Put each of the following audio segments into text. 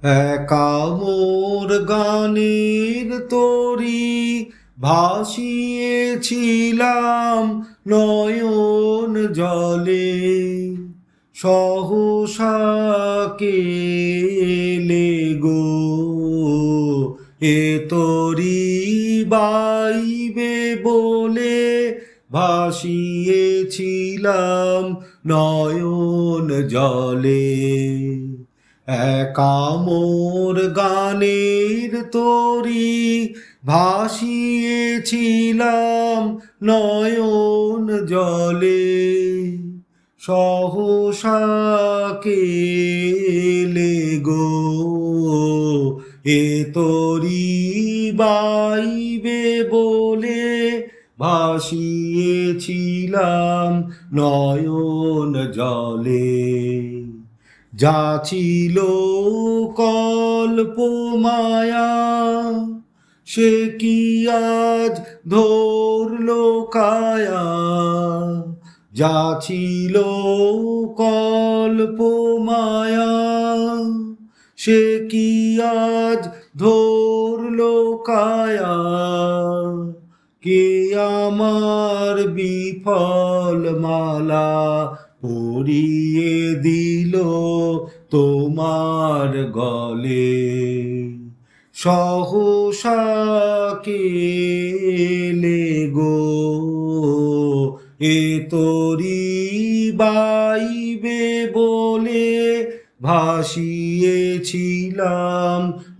একা মোর গানের তরি ভাসিয়েছিলাম নয়ন জলে, সহসা কেলে গো এ তরি বাইবে বলে, ভাসিয়েছিলাম নয়ন জলে। একা মোর গানের তরি ভাসিয়েছিলাম নয়ন জলে, সহসা কেলে গো এ তরি বাইবে বলে, ভাসিয়েছিলাম নয়ন জলে। যা ছিল কল্প মায়া সে কি আজ ধরলো কায়া, যা ছিল কল্প মায়া সে কি আজ ধরলো কায়া। কে আমার বিফল মালা পরিয়ে দিল তোমার গলে, সহসা কেলে গো এ তরি বাইবে বলে, ভাসিয়েছিলাম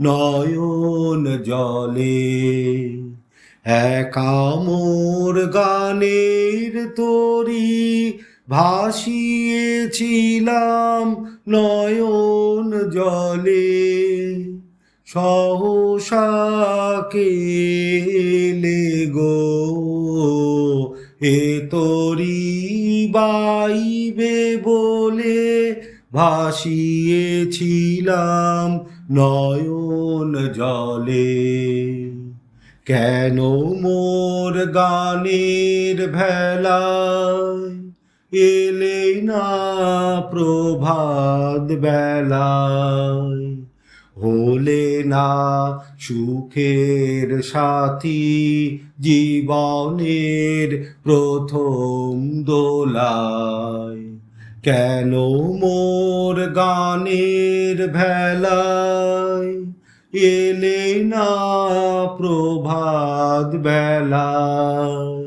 নয়ন জলে। একা মোর গানের তরি ভাসিয়েছিলাম নয়ন জলে, সহসা কেলে গো এ তরি বাইবে বলে, ভাসিয়েছিলাম নয়ন জলে। কেন মোর গানের ভেলায় এলে না প্রভাত বেলায়, হলে না সুখের সাথী জীবনের প্রথম দোলায়। কেন মোর গানের ভেলায় এলে না প্রভাত বেলায়,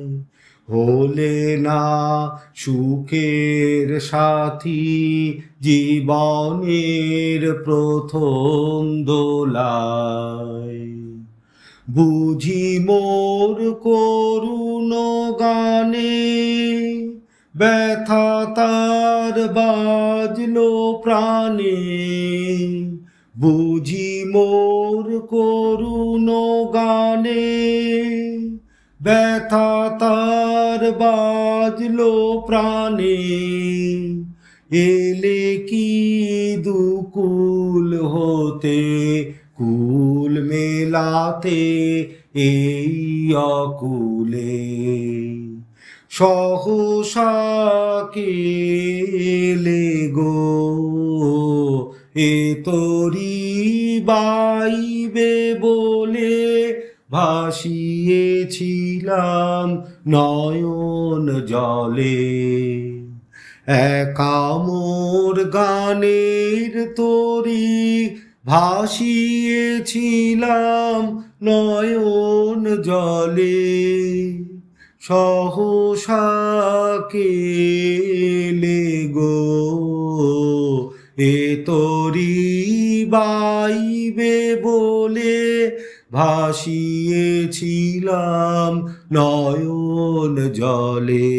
হলে না সুখের সাথী জীবনের প্রথম দোলায়। বুঝি মোর করুণ গানে ব্যথা তার বাজলো প্রাণে, বুঝি মোর করুণ গানে ব্যথা তার বাজলো প্রাণে। এলে কি দুকুল হতে কুল মেলাতে এই অকুলে, সহসা কেলে গো এ তরি বাইবে বলে, ভাসিয়েছিলাম নয়ন জলে। একা মোর গানের তরি ভাসিয়েছিলাম নয়ন জলে, সহসা কেলে গো এ তরি বাইবে বলে, ভাসিয়েছিলাম নয়ন জলে।